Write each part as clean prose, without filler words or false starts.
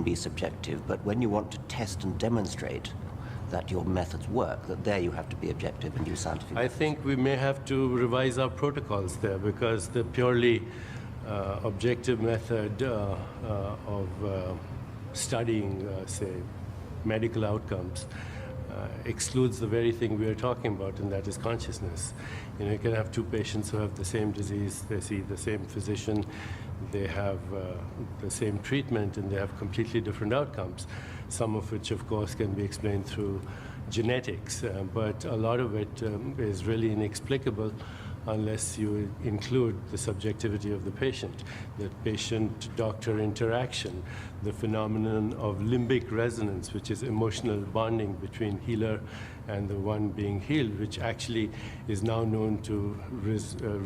can be subjective, but when you want to test and demonstrate that your methods work, that there you have to be objective and use scientific methods. I think we may have to revise our protocols there, because the purely objective method of studying, say, medical outcomes excludes the very thing we are talking about, and that is consciousness. You know, you can have two patients who have the same disease, they see the same physician, they have the same treatment, and they have completely different outcomes, some of which, of course, can be explained through genetics, but a lot of it is really inexplicable unless you include the subjectivity of the patient, the patient-doctor interaction, the phenomenon of limbic resonance, which is emotional bonding between healer and the one being healed, which actually is now known to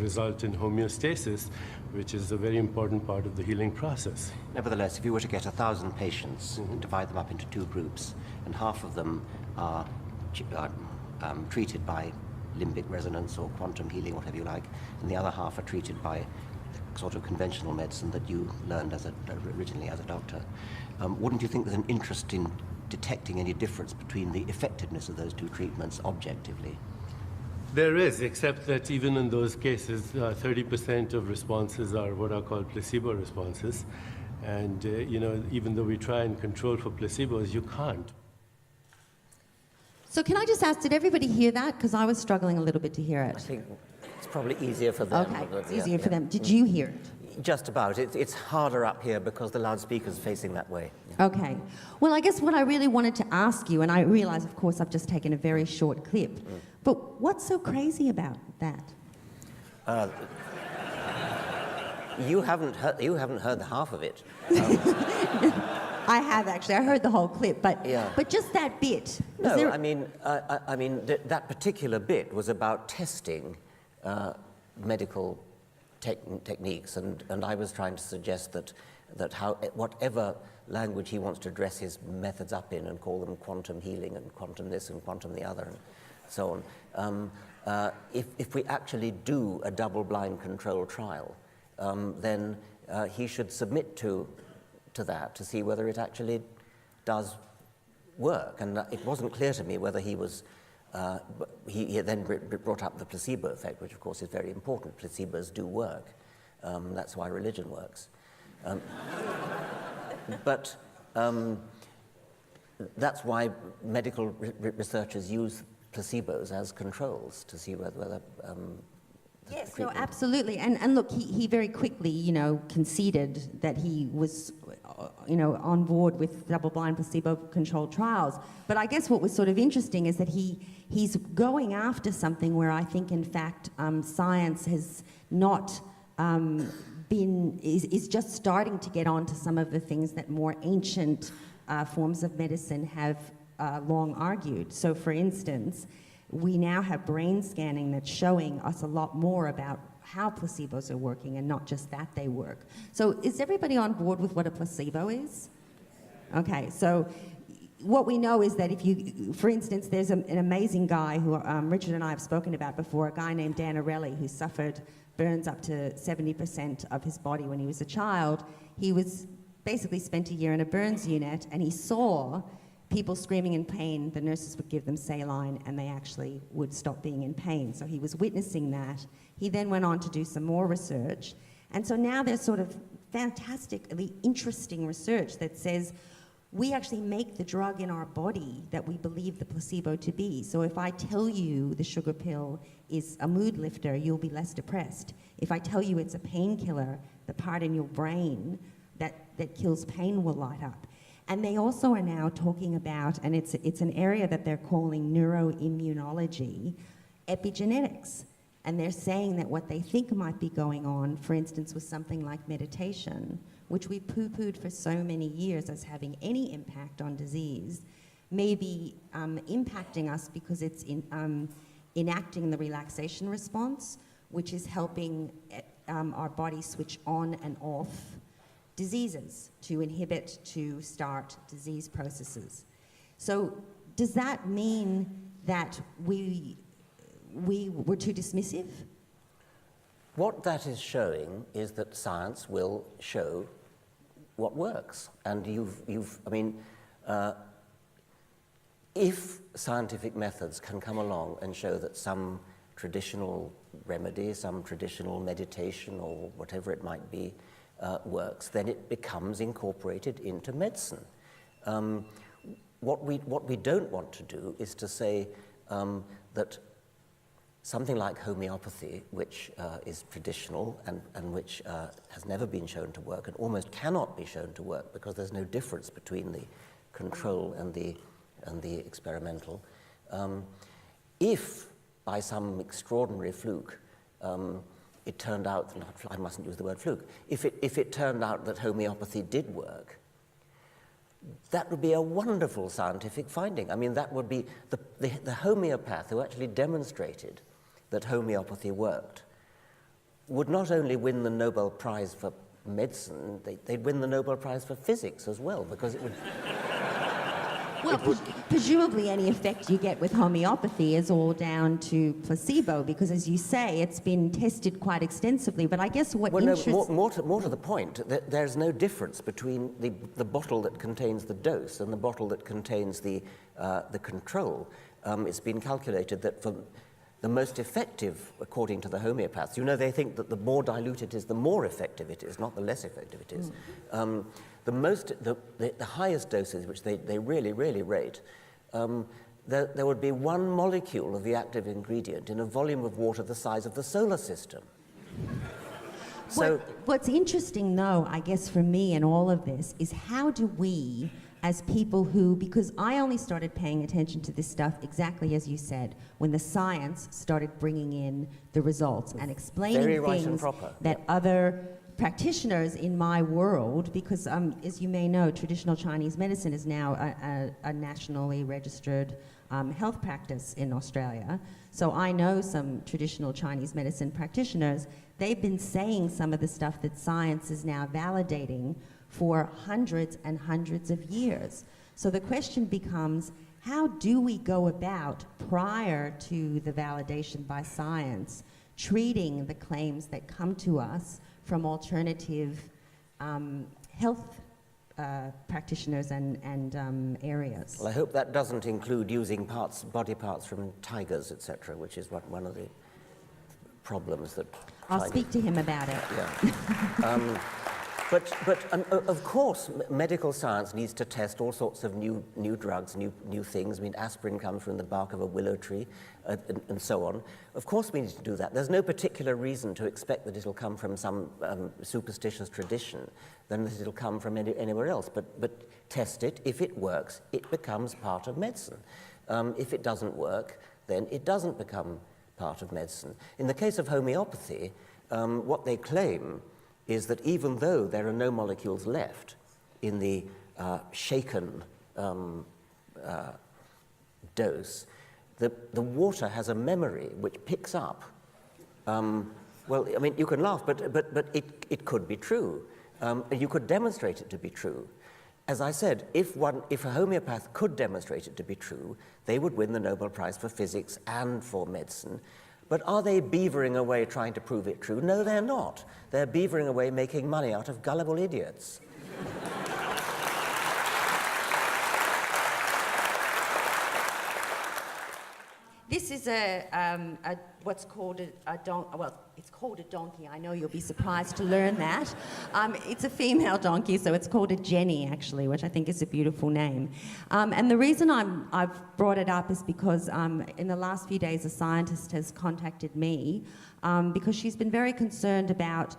result in homeostasis, which is a very important part of the healing process. Nevertheless, if you were to get 1,000 patients and divide them up into two groups, and half of them are treated by limbic resonance or quantum healing, whatever you like, and the other half are treated by the sort of conventional medicine that you learned originally as a doctor, wouldn't you think there's an interest in detecting any difference between the effectiveness of those two treatments objectively? There is, except that even in those cases, 30% of responses are what are called placebo responses. And, you know, even though we try and control for placebos, you can't. So can I just ask, did everybody hear that? Because I was struggling a little bit to hear it. I think it's probably easier for them. Okay, it's easier for them. Did you hear it? Just about. It's harder up here because the loudspeaker's facing that way. Yeah. Okay. Well, I guess what I really wanted to ask you, and I realize, of course, I've just taken a very short clip, but what's so crazy about that? You haven't heard the half of it. I have actually. I heard the whole clip, but just that bit. No, I mean that particular bit was about testing medical techniques, and I was trying to suggest that whatever language he wants to dress his methods up in and call them quantum healing and quantum this and quantum the other and so on, if we actually do a double-blind control trial, then he should submit to that to see whether it actually does work. And it wasn't clear to me whether he was he then brought up the placebo effect, which of course is very important. Placebos do work. That's why religion works. But that's why medical researchers use placebos as controls to see whether yes, no, absolutely. And look, he very quickly, you know, conceded that he was, you know, on board with double-blind placebo-controlled trials. But I guess what was sort of interesting is that he's going after something where I think, in fact, science has not is just starting to get onto some of the things that more ancient forms of medicine have long argued. So, for instance, we now have brain scanning that's showing us a lot more about how placebos are working and not just that they work. So is everybody on board with what a placebo is? Okay, so what we know is that if you, for instance, there's an amazing guy who Richard and I have spoken about before, a guy named Dan Arelli, who suffered burns up to 70% of his body when he was a child. He was basically spent a year in a burns unit, and he saw people screaming in pain. The nurses would give them saline, and they actually would stop being in pain. So he was witnessing that. He then went on to do some more research. And so now there's sort of fantastically interesting research that says we actually make the drug in our body that we believe the placebo to be. So if I tell you the sugar pill is a mood lifter, you'll be less depressed. If I tell you it's a painkiller, the part in your brain that kills pain will light up. And they also are now talking about, and it's an area that they're calling neuroimmunology, epigenetics. And they're saying that what they think might be going on, for instance, with something like meditation, which we poo-pooed for so many years as having any impact on disease, may be impacting us because it's enacting the relaxation response, which is helping our body switch on and off diseases, to inhibit, to start disease processes. So does that mean that we were too dismissive? What that is showing is that science will show what works. And I mean, if scientific methods can come along and show that some traditional remedy, some traditional meditation or whatever it might be, works, then it becomes incorporated into medicine. What we don't want to do is to say that something like homeopathy, which is traditional and which has never been shown to work and almost cannot be shown to work because there's no difference between the control and the experimental. If by some extraordinary fluke it turned out, I mustn't use the word fluke, if it turned out that homeopathy did work, that would be a wonderful scientific finding. I mean, that would be the homeopath who actually demonstrated that homeopathy worked would not only win the Nobel Prize for medicine, they'd win the Nobel Prize for physics as well, because it would... Well, presumably any effect you get with homeopathy is all down to placebo, because as you say, it's been tested quite extensively. But I guess what interests... No, more to the point, there's no difference between the bottle that contains the dose and the bottle that contains the control. It's been calculated that for the most effective, according to the homeopaths, you know, they think that the more dilute it is, the more effective it is, not the less effective it is. The highest doses, which they really, really rate, there would be one molecule of the active ingredient in a volume of water the size of the solar system. So, what's interesting, though, I guess for me in all of this, is how do we, as people who, because I only started paying attention to this stuff exactly as you said, when the science started bringing in the results and explaining very right things and proper. that other practitioners in my world, because as you may know, traditional Chinese medicine is now a nationally registered health practice in Australia. So I know some traditional Chinese medicine practitioners. They've been saying some of the stuff that science is now validating for hundreds and hundreds of years. So the question becomes, how do we go about, prior to the validation by science, treating the claims that come to us from alternative health practitioners and areas? well, I hope that doesn't include using body parts from tigers, etc., which is one of the problems that... I'll speak to him about it. Yeah. But of course, medical science needs to test all sorts of new drugs, new things. I mean, aspirin comes from the bark of a willow tree, and so on. Of course we need to do that. There's no particular reason to expect that it'll come from some superstitious tradition than that it'll come from anywhere else. But test it. If it works, it becomes part of medicine. If it doesn't work, then it doesn't become part of medicine. In the case of homeopathy, what they claim is that even though there are no molecules left in the shaken dose, the water has a memory which picks up. Well, I mean, you can laugh, but it could be true. You could demonstrate it to be true. As I said, if a homeopath could demonstrate it to be true, they would win the Nobel Prize for physics and for medicine. But are they beavering away trying to prove it true? No, they're not. They're beavering away making money out of gullible idiots. This is what's called a donkey. Well, it's called a donkey. I know you'll be surprised to learn that. It's a female donkey, so it's called a Jenny, actually, which I think is a beautiful name. And the reason I've brought it up is because in the last few days, a scientist has contacted me because she's been very concerned about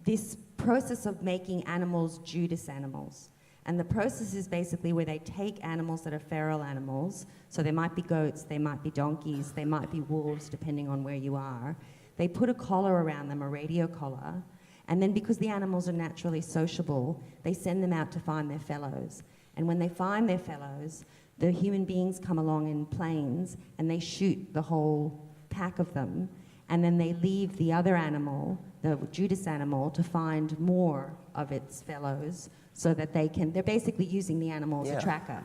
this process of making animals Judas animals. And the process is basically where they take animals that are feral animals, so there might be goats, they might be donkeys, they might be wolves, depending on where you are. They put a collar around them, a radio collar, and then because the animals are naturally sociable, they send them out to find their fellows. And when they find their fellows, the human beings come along in planes and they shoot the whole pack of them, and then they leave the other animal, the Judas animal, to find more of its fellows, so that they're basically using the animal as a tracker.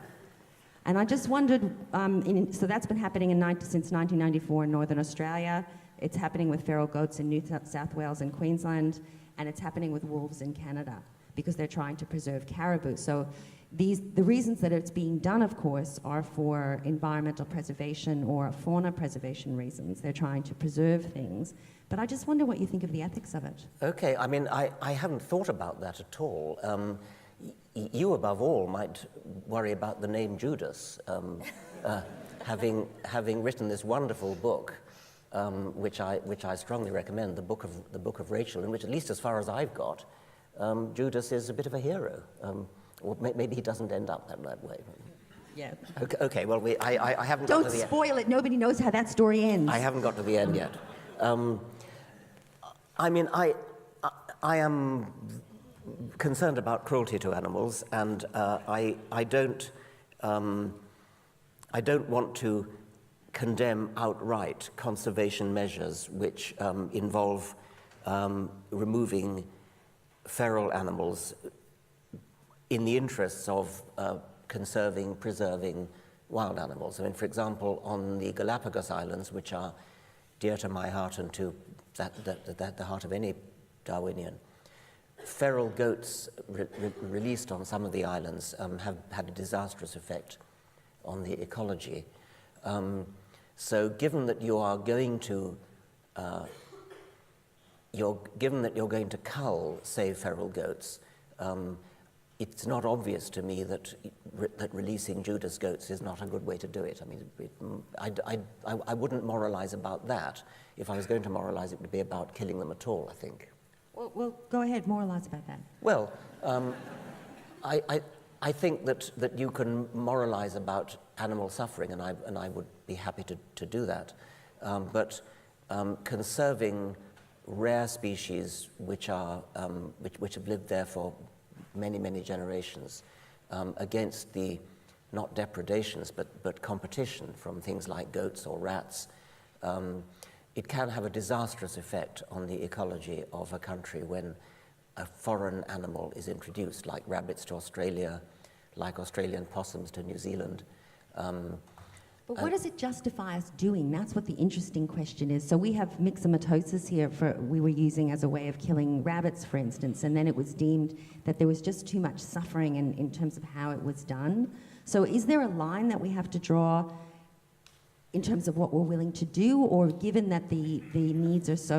And I just wondered, so that's been happening since 1994 in Northern Australia. It's happening with feral goats in New South Wales and Queensland, and it's happening with wolves in Canada. because they're trying to preserve caribou. So the reasons that it's being done, of course, are for environmental preservation or fauna preservation reasons. They're trying to preserve things. But I just wonder what you think of the ethics of it. Okay, I mean, I haven't thought about that at all. You, above all, might worry about the name Judas, having written this wonderful book, which I strongly recommend, the book of Rachel, in which, at least as far as I've got, Judas is a bit of a hero. Or maybe he doesn't end up that way. Yeah. Okay, well, I haven't got to the Don't spoil it. Nobody knows how that story ends. I haven't got to the end yet. I mean, I am concerned about cruelty to animals, and I don't want to condemn outright conservation measures which involve removing feral animals in the interests of preserving wild animals. I mean, for example, on the Galapagos Islands, which are dear to my heart and to the heart of any Darwinian, feral goats released on some of the islands have had a disastrous effect on the ecology. So given that you are going to cull, say, feral goats, it's not obvious to me that releasing Judas goats is not a good way to do it. I mean, I wouldn't moralize about that. If I was going to moralize, it would be about killing them at all, I think. Well, go ahead, moralize about that. Well, I think that you can moralize about animal suffering, and I would be happy to do that. But conserving rare species which have lived there for many generations, against the not depredations but competition from things like goats or rats, it can have a disastrous effect on the ecology of a country when a foreign animal is introduced, like rabbits to Australia, like Australian possums to New Zealand. But what does it justify us doing? That's what the interesting question is. So we have myxomatosis here we were using as a way of killing rabbits, for instance, and then it was deemed that there was just too much suffering in terms of how it was done. So is there a line that we have to draw in terms of what we're willing to do, or given that the needs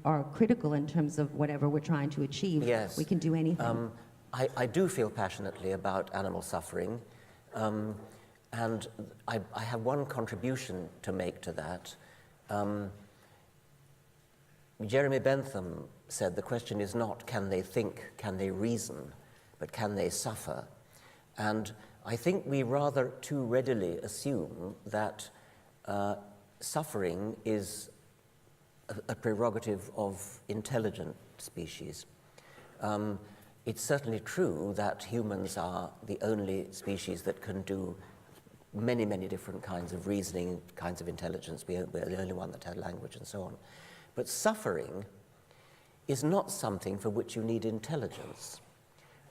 are critical in terms of whatever we're trying to achieve, yes, we can do anything? I do feel passionately about animal suffering. And I have one contribution to make to that. Jeremy Bentham said the question is not can they think, can they reason, but can they suffer? And I think we rather too readily assume that suffering is a prerogative of intelligent species. It's certainly true that humans are the only species that can do many different kinds of reasoning, kinds of intelligence. We're the only one that has language and so on. But suffering is not something for which you need intelligence.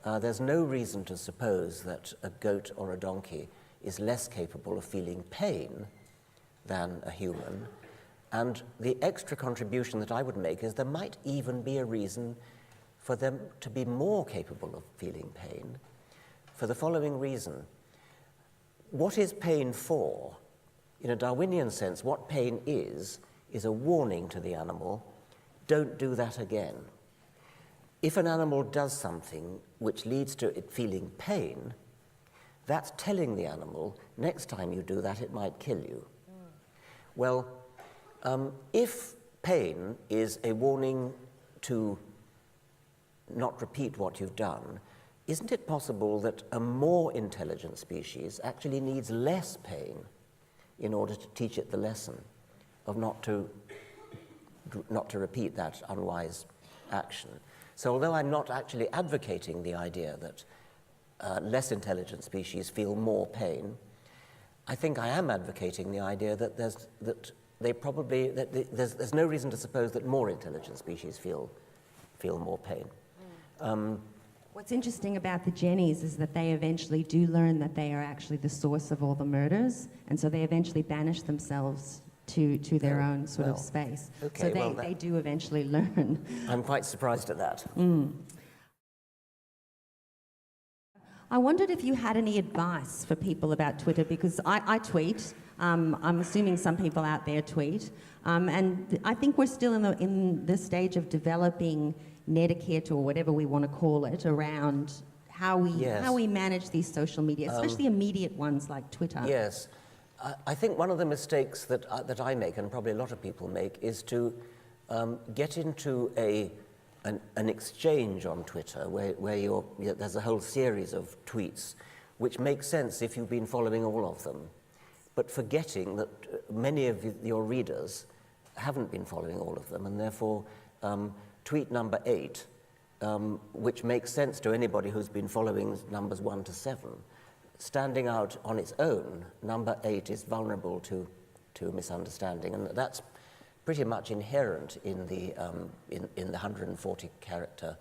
There's no reason to suppose that a goat or a donkey is less capable of feeling pain than a human. And the extra contribution that I would make is there might even be a reason for them to be more capable of feeling pain, for the following reason. What is pain for? In a Darwinian sense, what pain is a warning to the animal, don't do that again. If an animal does something which leads to it feeling pain, that's telling the animal, next time you do that, it might kill you. Well, if pain is a warning to not repeat what you've done, isn't it possible that a more intelligent species actually needs less pain in order to teach it the lesson of not to repeat that unwise action? So although I'm not actually advocating the idea that less intelligent species feel more pain, I think I am advocating the idea that there's no reason to suppose that more intelligent species feel more pain. What's interesting about the Jennies is that they eventually do learn that they are actually the source of all the murders, and so they eventually banish themselves to their own sort of space. Okay, so they do eventually learn. I'm quite surprised at that. I wondered if you had any advice for people about Twitter, because I tweet. I'm assuming some people out there tweet. And I think we're still in the stage of developing netiquette, or whatever we want to call it, around how we manage these social media, especially immediate ones like Twitter. Yes. I think one of the mistakes that I make, and probably a lot of people make, is to get into an exchange on Twitter where there's a whole series of tweets which make sense if you've been following all of them, but forgetting that many of your readers haven't been following all of them, and therefore tweet number 8, which makes sense to anybody who's been following numbers 1 to 7, standing out on its own, number 8 is vulnerable to misunderstanding, and that's pretty much inherent in the 140 character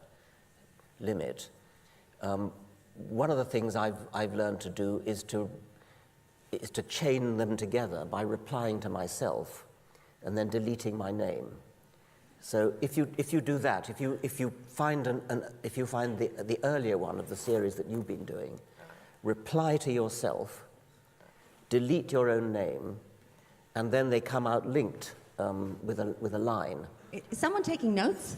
limit. One of the things I've learned to do is to chain them together by replying to myself and then deleting my name. So if you do that, if you find the earlier one of the series that you've been doing, reply to yourself, delete your own name, and then they come out linked with a line. Is someone taking notes?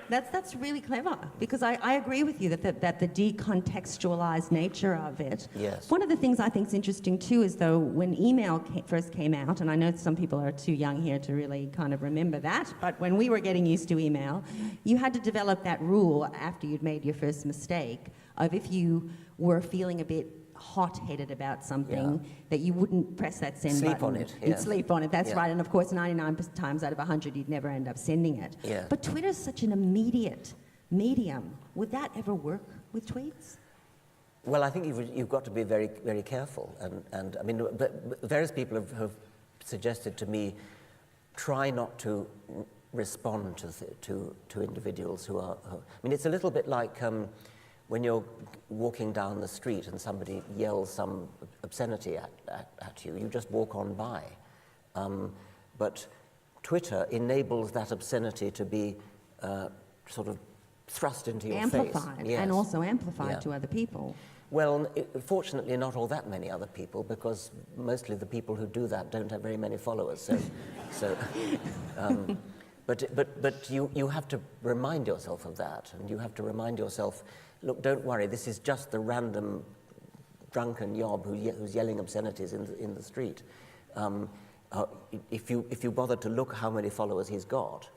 That's really clever, because I agree with you that the decontextualized nature of it. Yes. One of the things I think is interesting too is, though, when email first came out, and I know some people are too young here to really kind of remember that, but when we were getting used to email, you had to develop that rule after you'd made your first mistake of, if you were feeling a bit hot-headed about something, that you wouldn't press that send button. Sleep on it. You'd sleep on it, that's Yeah. right. And of course, 99 times out of 100, you'd never end up sending it. Yeah. But Twitter's such an immediate medium. Would that ever work with tweets? Well, I think you've got to be very, very careful. And I mean, but various people have suggested to me, try not to respond to individuals who are... I mean, it's a little bit like when you're walking down the street and somebody yells some obscenity at you, you just walk on by. But Twitter enables that obscenity to be sort of thrust into your face. Amplified, Yes. and also amplified Yeah. to other people. Well, fortunately, not all that many other people, because mostly the people who do that don't have very many followers. But you have to remind yourself of that, and you have to remind yourself, look, don't worry, this is just the random drunken yob who's yelling obscenities in the street. If you bother to look how many followers he's got,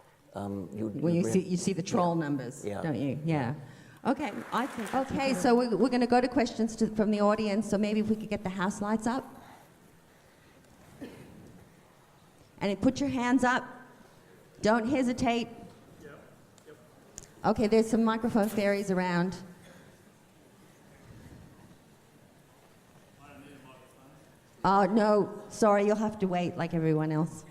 you see the troll numbers, Yeah. don't you? Yeah. Okay, okay. So we're going to go to questions from the audience. So maybe if we could get the house lights up, and put your hands up. Don't hesitate. Yep. Okay, there's some microphone fairies around. Oh, no, sorry, you'll have to wait like everyone else.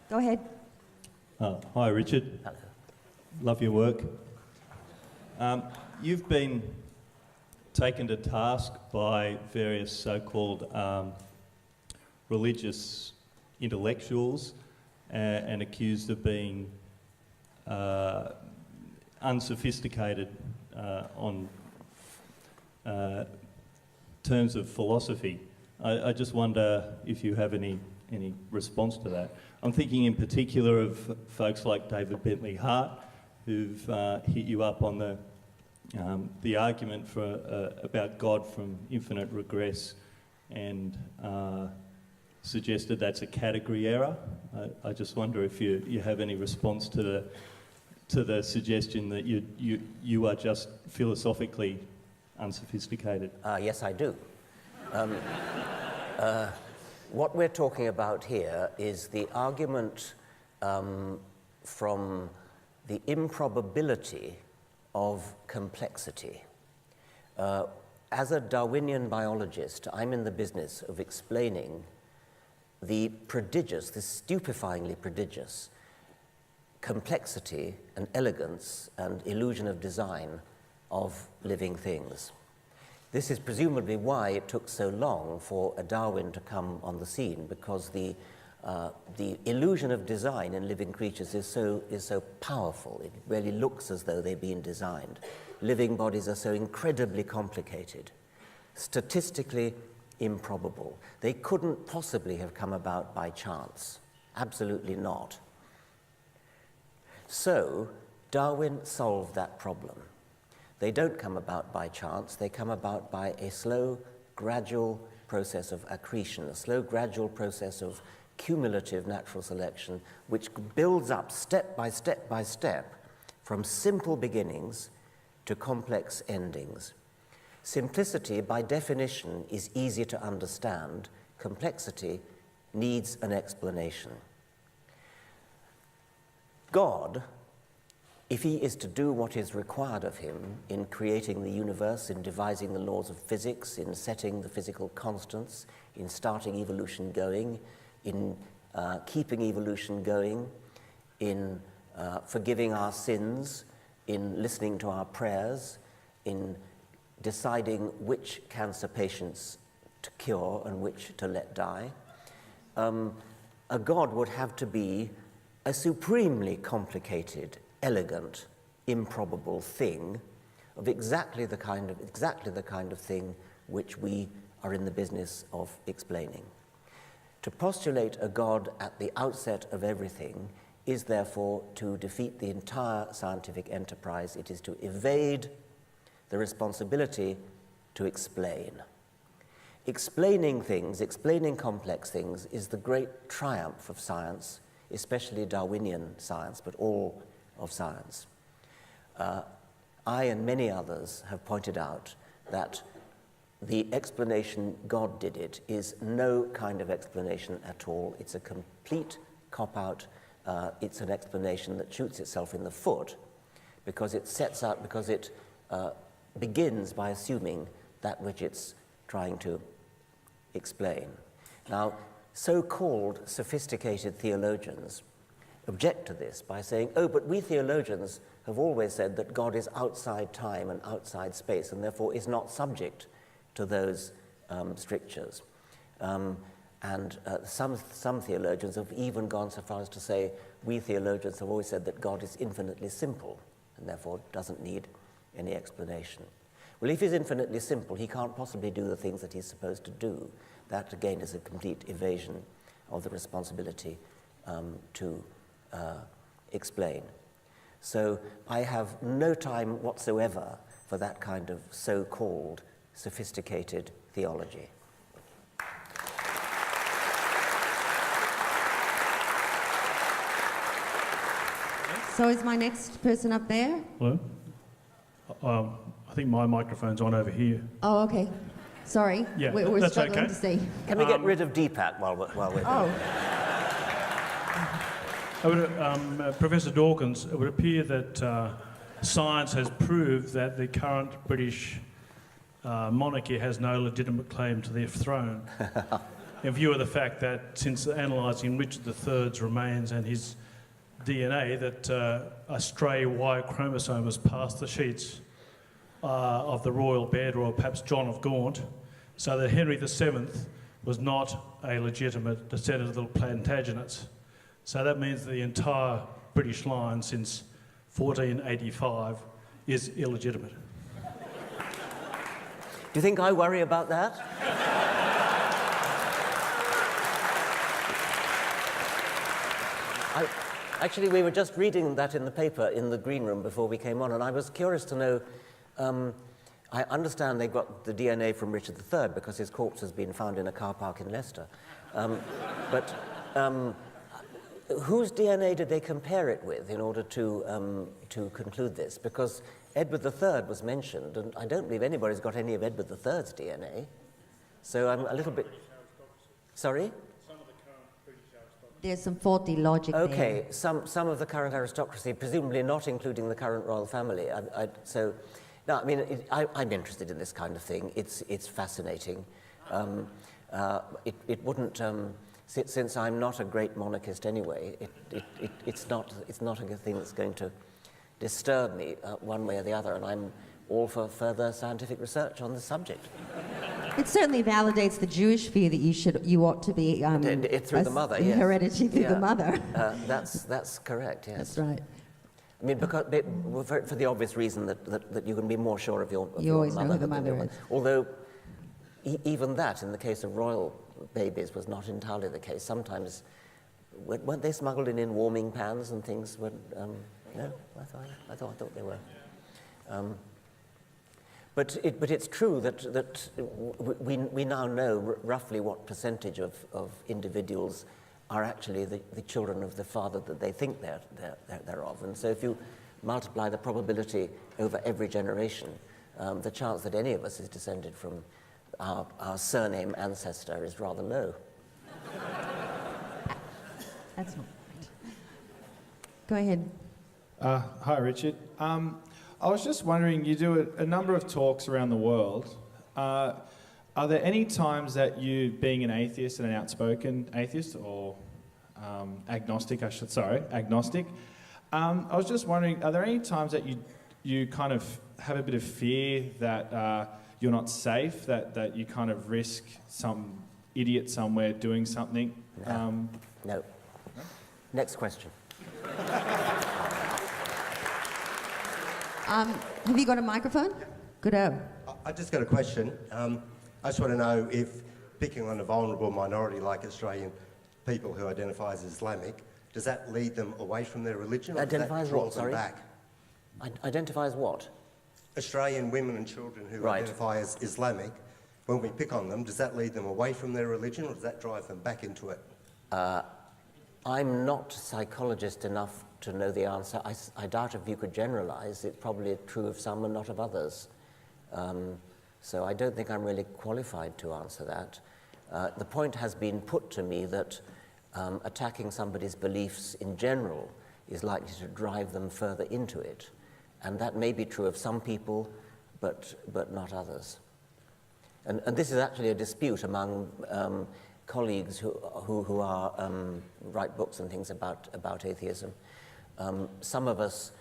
Go ahead. Hi, Richard. Hello. Love your work. You've been taken to task by various so-called religious intellectuals and accused of being unsophisticated on terms of philosophy. I just wonder if you have any response to that. I'm thinking in particular of folks like David Bentley Hart, who've hit you up on the argument about God from infinite regress, and suggested that's a category error. I just wonder if you have any response to the suggestion that you are just philosophically unsophisticated. Yes, I do. What we're talking about here is the argument from the improbability of complexity. As a Darwinian biologist, I'm in the business of explaining the stupefyingly prodigious complexity and elegance and illusion of design of living things. This is presumably why it took so long for a Darwin to come on the scene, because the the illusion of design in living creatures is so powerful. It really looks as though they've been designed. Living bodies are so incredibly complicated, statistically improbable. They couldn't possibly have come about by chance. Absolutely not. So Darwin solved that problem. They don't come about by chance. They come about by a slow, gradual process of accretion, a slow, gradual process of cumulative natural selection, which builds up step by step by step from simple beginnings to complex endings. Simplicity, by definition, is easy to understand. Complexity needs an explanation. God, if he is to do what is required of him in creating the universe, in devising the laws of physics, in setting the physical constants, in starting evolution going, in keeping evolution going, in forgiving our sins, in listening to our prayers, in deciding which cancer patients to cure and which to let die, a God would have to be a supremely complicated, elegant, improbable thing of exactly the kind of thing which we are in the business of explaining. To postulate a God at the outset of everything is therefore to defeat the entire scientific enterprise. It is to evade the responsibility to explain. Explaining things, explaining complex things, is the great triumph of science, especially Darwinian science, but all of science. I and many others have pointed out that the explanation God did it is no kind of explanation at all. It's a complete cop-out. It's an explanation that shoots itself in the foot because it begins by assuming that which it's trying to explain. Now, so-called sophisticated theologians object to this by saying, oh, but we theologians have always said that God is outside time and outside space and therefore is not subject to those strictures. And some theologians have even gone so far as to say, we theologians have always said that God is infinitely simple and therefore doesn't need any explanation. Well, if he's infinitely simple, he can't possibly do the things that he's supposed to do. That, again, is a complete evasion of the responsibility to explain. So I have no time whatsoever for that kind of so-called sophisticated theology. So is my next person up there? Hello? I think my microphone's on over here. Oh, okay. Sorry. Yeah, we're that's struggling okay. to see. Can we get rid of DPAT while we're Oh. Professor Dawkins, it would appear that science has proved that the current British monarchy has no legitimate claim to the throne. In view of the fact that since analysing Richard III's remains and his DNA, that a stray Y chromosome has passed the sheets of the royal bed, or perhaps John of Gaunt, so that Henry VII was not a legitimate descendant of the Plantagenets. So that means the entire British line since 1485 is illegitimate. Do you think I worry about that? Actually, we were just reading that in the paper in the green room before we came on, and I was curious to know, I understand they got the DNA from Richard III because his corpse has been found in a car park in Leicester. But whose DNA did they compare it with in order to conclude this? Because Edward III was mentioned, and I don't believe anybody's got any of Edward III's DNA. So I'm a little bit... Sorry? There's some faulty logic there. Okay, some of the current aristocracy, presumably not including the current royal family. No, I mean, I'm interested in this kind of thing. It's fascinating. It wouldn't, since I'm not a great monarchist anyway, it's not a thing that's going to disturb me one way or the other, and I'm all for further scientific research on the subject. It certainly validates the Jewish view that you ought to be Through the mother, yes. heredity through the mother. That's correct, yes. That's right. I mean, because, for the obvious reason that you can be more sure of your You always mother know who the than mother your is. Although, even that, in the case of royal babies, was not entirely the case. Sometimes, weren't they smuggled in warming pans and things? No, I thought they were. But it's true that we now know roughly what percentage of individuals are actually the children of the father that they think they're of. And so if you multiply the probability over every generation, the chance that any of us is descended from our surname ancestor is rather low. That's not right. Go ahead. Hi, Richard. I was just wondering, you do a number of talks around the world. Are there any times that you, being an atheist and an outspoken atheist, or agnostic, agnostic, I was just wondering, are there any times that you kind of have a bit of fear that you're not safe, that you kind of risk some idiot somewhere doing something? No. Next question. Have you got a microphone? Good. I just got a question. I just want to know if picking on a vulnerable minority like Australian people who identify as Islamic, does that lead them away from their religion, or Identifies does that draw what, them sorry? back? Identifies what? Australian women and children who identify as Islamic, when we pick on them, does that lead them away from their religion, or does that drive them back into it? I'm not a psychologist enough to know the answer. I doubt if you could generalize. It's probably true of some and not of others. So I don't think I'm really qualified to answer that. The point has been put to me that attacking somebody's beliefs in general is likely to drive them further into it. And that may be true of some people, but not others. And this is actually a dispute among colleagues who are write books and things about atheism. Some of us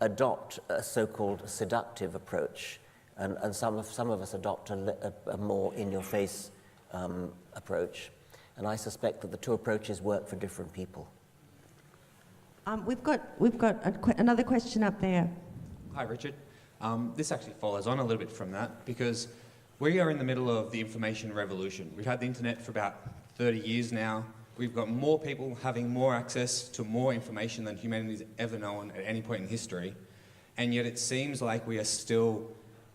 adopt a so-called seductive approach, and some of us adopt a more in-your-face approach. And I suspect that the two approaches work for different people. We've got another question up there. Hi, Richard. This actually follows on a little bit from that, because we are in the middle of the information revolution. We've had the internet for about 30 years now. We've got more people having more access to more information than humanity's ever known at any point in history. And yet it seems like we are still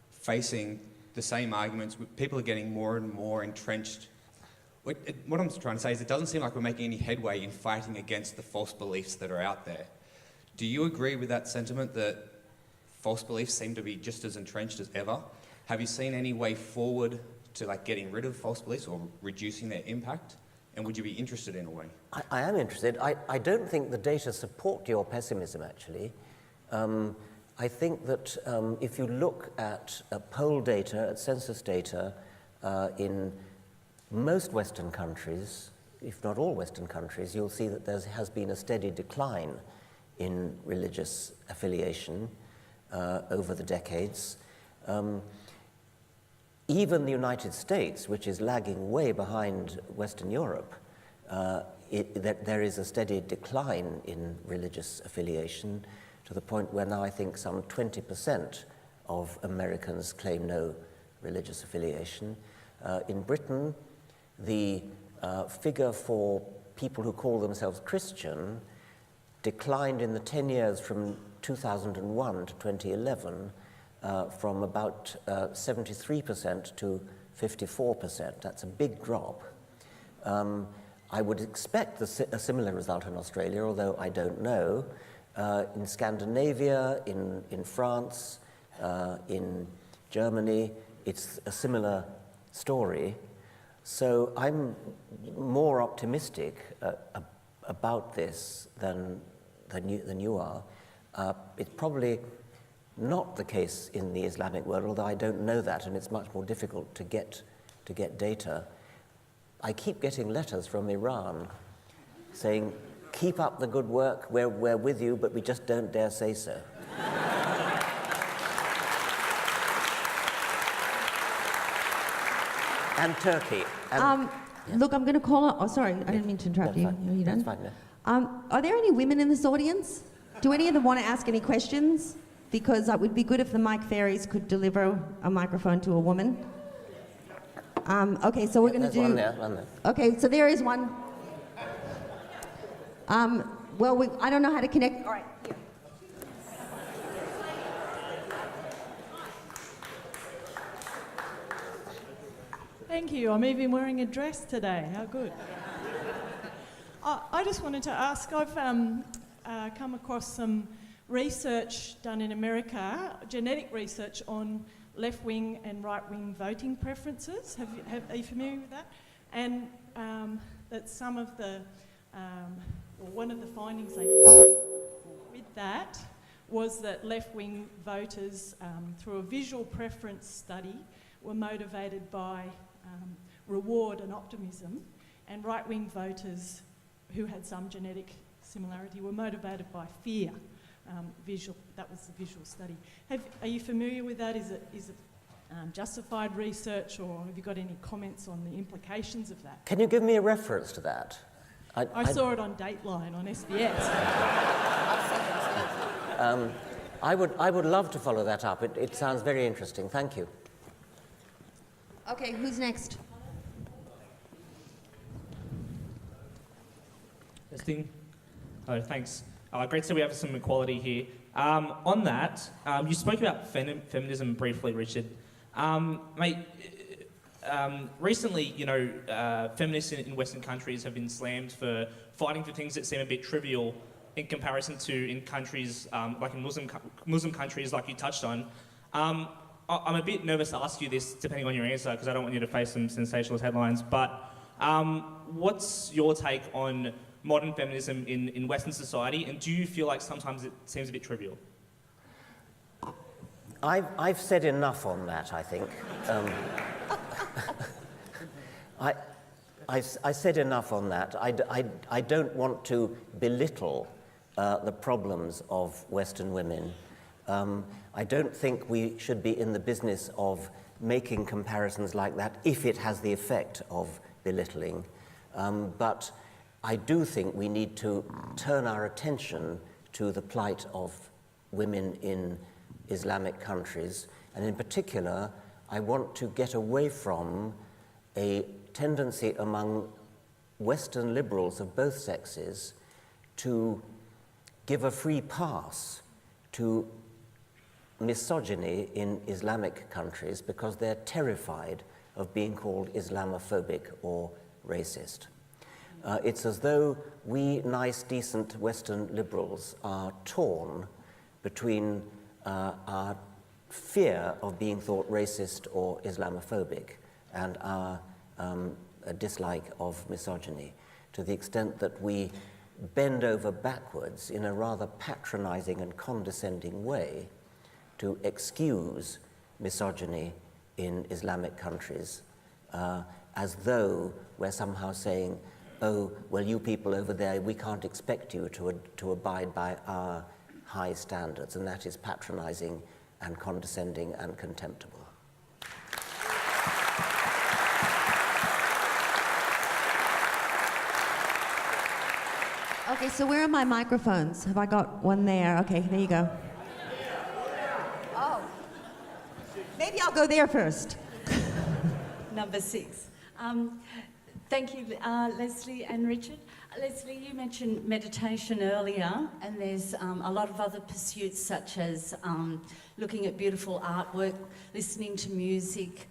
facing the same arguments. People are getting more and more entrenched. What I'm trying to say is it doesn't seem like we're making any headway in fighting against the false beliefs that are out there. Do you agree with that sentiment that false beliefs seem to be just as entrenched as ever? Have you seen any way forward to getting rid of false beliefs or reducing their impact? And would you be interested in a way? I am interested. I don't think the data support your pessimism, actually. I think that if you look at poll data, at census data, in most Western countries, if not all Western countries, you'll see that there has been a steady decline in religious affiliation over the decades. Even the United States, which is lagging way behind Western Europe, there is a steady decline in religious affiliation, to the point where now I think some 20% of Americans claim no religious affiliation. In Britain, the figure for people who call themselves Christian declined in the 10 years from 2001 to 2011 from about 73% to 54%. That's a big drop. I would expect a similar result in Australia, although I don't know. In Scandinavia, in France, in Germany, it's a similar story. So I'm more optimistic about this than you are. It's probably not the case in the Islamic world, although I don't know that, and it's much more difficult to get data. I keep getting letters from Iran saying, keep up the good work, we're with you, but we just don't dare say so. And Turkey. And, Look, I'm going to call. Oh, sorry, I didn't mean to interrupt you. fine. Are you done? That's fine, no. Are there any women in this audience? Do any of them want to ask any questions? Because it would be good if the mic fairies could deliver a microphone to a woman. Okay, so we're going to do. One there. Okay, so there is one. Well, I don't know how to connect. All right, here. Thank you. I'm even wearing a dress today. How good. I just wanted to ask, I've come across some research done in America, genetic research on left-wing and right-wing voting preferences. Are you familiar with that? And that some of the, or one of the findings they with that was that left-wing voters, through a visual preference study, were motivated by reward and optimism, and right-wing voters who had some genetic similarity were motivated by fear. That was the visual study. Are you familiar with that? Is it justified research, or have you got any comments on the implications of that? Can you give me a reference to that? I saw it on Dateline on SBS. I would love to follow that up. It sounds very interesting. Thank you. Okay, who's next? Testing. Oh, thanks. Great to see we have some equality here. On that, you spoke about feminism briefly, Richard. Mate, recently, feminists in Western countries have been slammed for fighting for things that seem a bit trivial in comparison to in countries like in Muslim countries, like you touched on. I'm a bit nervous to ask you this, depending on your answer, because I don't want you to face some sensationalist headlines. But what's your take on modern feminism in Western society, and do you feel like sometimes it seems a bit trivial? I've said enough on that, I think. I said enough on that. I don't want to belittle the problems of Western women. I don't think we should be in the business of making comparisons like that if it has the effect of belittling. But I do think we need to turn our attention to the plight of women in Islamic countries, and in particular, I want to get away from a tendency among Western liberals of both sexes to give a free pass to misogyny in Islamic countries because they're terrified of being called Islamophobic or racist. It's as though we nice, decent Western liberals are torn between our fear of being thought racist or Islamophobic and our dislike of misogyny, to the extent that we bend over backwards in a rather patronizing and condescending way to excuse misogyny in Islamic countries, as though we're somehow saying, oh, well, you people over there, we can't expect you to abide by our high standards, and that is patronizing and condescending and contemptible. Okay, so where are my microphones? Have I got one there? Okay, there you go. Oh, maybe I'll go there first. Number 6. Thank you, Leslie and Richard. Leslie, you mentioned meditation earlier, and there's a lot of other pursuits such as looking at beautiful artwork, listening to music,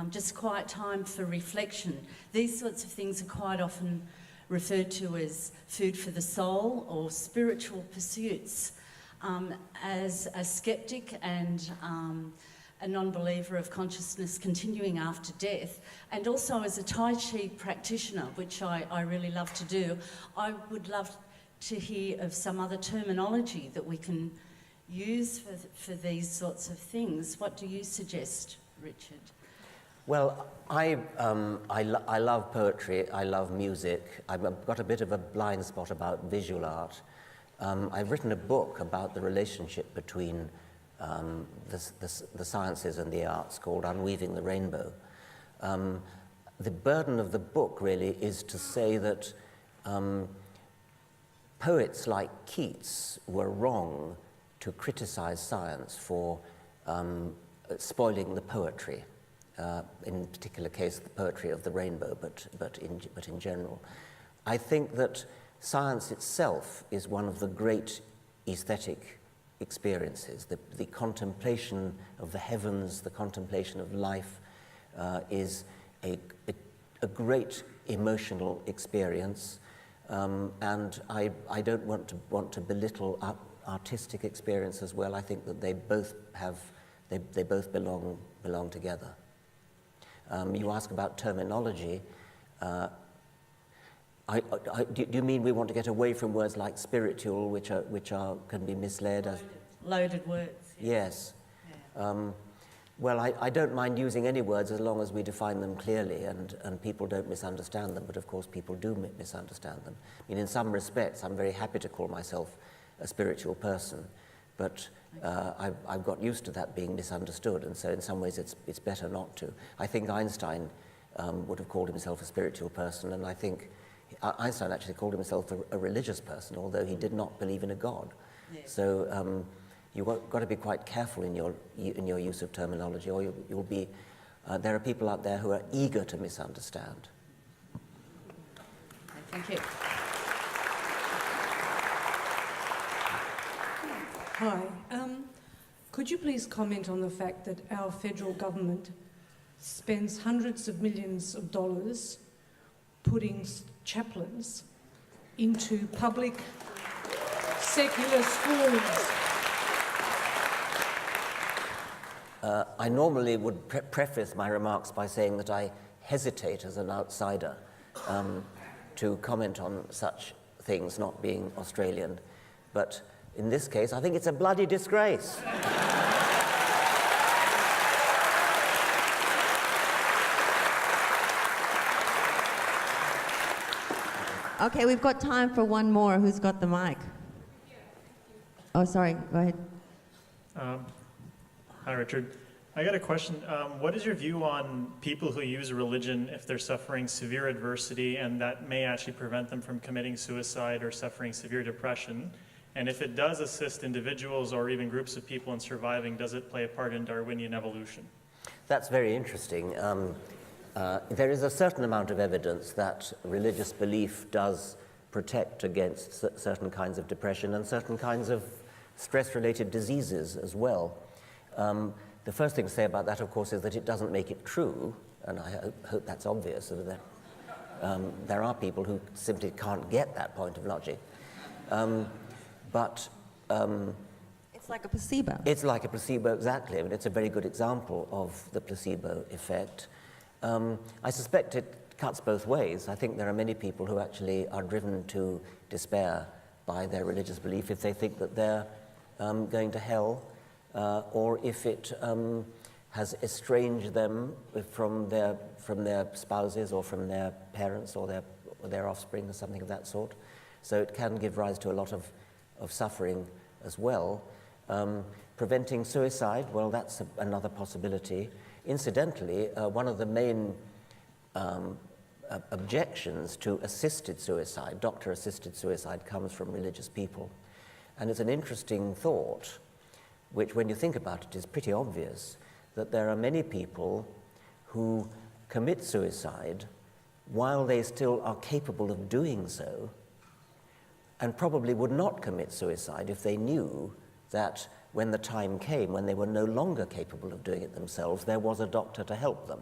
just quiet time for reflection. These sorts of things are quite often referred to as food for the soul or spiritual pursuits. As a skeptic and a non-believer of consciousness continuing after death, and also as a Tai Chi practitioner, which I really love to do, I would love to hear of some other terminology that we can use for these sorts of things. What do you suggest, Richard? Well, I love poetry, I love music. I've got a bit of a blind spot about visual art. I've written a book about the relationship between the sciences and the arts called Unweaving the Rainbow. the burden of the book really is to say that poets like Keats were wrong to criticize science for spoiling the poetry, in particular case the poetry of the rainbow, but in general. I think that science itself is one of the great aesthetic experiences. The contemplation of the heavens, the contemplation of life is a great emotional experience, and I don't want to belittle artistic experience as well. I think that they both belong together. You ask about terminology. Do you mean we want to get away from words like spiritual, which can be misled as loaded words? Yes. Well, I don't mind using any words as long as we define them clearly and people don't misunderstand them, but of course people do misunderstand them. I mean, in some respects, I'm very happy to call myself a spiritual person, but I've got used to that being misunderstood, and so in some ways it's better not to. I think Einstein would have called himself a spiritual person, and I think Einstein actually called himself a religious person, although he did not believe in a God. Yes. So you've got to be quite careful in your use of terminology, or you'll be. There are people out there who are eager to misunderstand. Thank you. Hi. Could you please comment on the fact that our federal government spends hundreds of millions of dollars putting chaplains into public secular schools? I normally would preface my remarks by saying that I hesitate as an outsider to comment on such things, not being Australian. But in this case, I think it's a bloody disgrace. Okay, we've got time for one more. Who's got the mic? Oh, sorry, go ahead. Hi, Richard. I got a question. What is your view on people who use religion if they're suffering severe adversity and that may actually prevent them from committing suicide or suffering severe depression? And if it does assist individuals or even groups of people in surviving, does it play a part in Darwinian evolution? That's very interesting. There is a certain amount of evidence that religious belief does protect against certain kinds of depression and certain kinds of stress-related diseases as well. The first thing to say about that, of course, is that it doesn't make it true, and I hope that's obvious. There are people who simply can't get that point of logic. But it's like a placebo. It's like a placebo, exactly. I mean, it's a very good example of the placebo effect. I suspect it cuts both ways. I think there are many people who actually are driven to despair by their religious belief if they think that they're going to hell, or if it has estranged them from their spouses or from their parents or their offspring or something of that sort. So it can give rise to a lot of suffering as well. Preventing suicide, well, that's another possibility. Incidentally, one of the main objections to assisted suicide, doctor-assisted suicide, comes from religious people. And it's an interesting thought, which when you think about it is pretty obvious, that there are many people who commit suicide while they still are capable of doing so, and probably would not commit suicide if they knew that when the time came, when they were no longer capable of doing it themselves, there was a doctor to help them.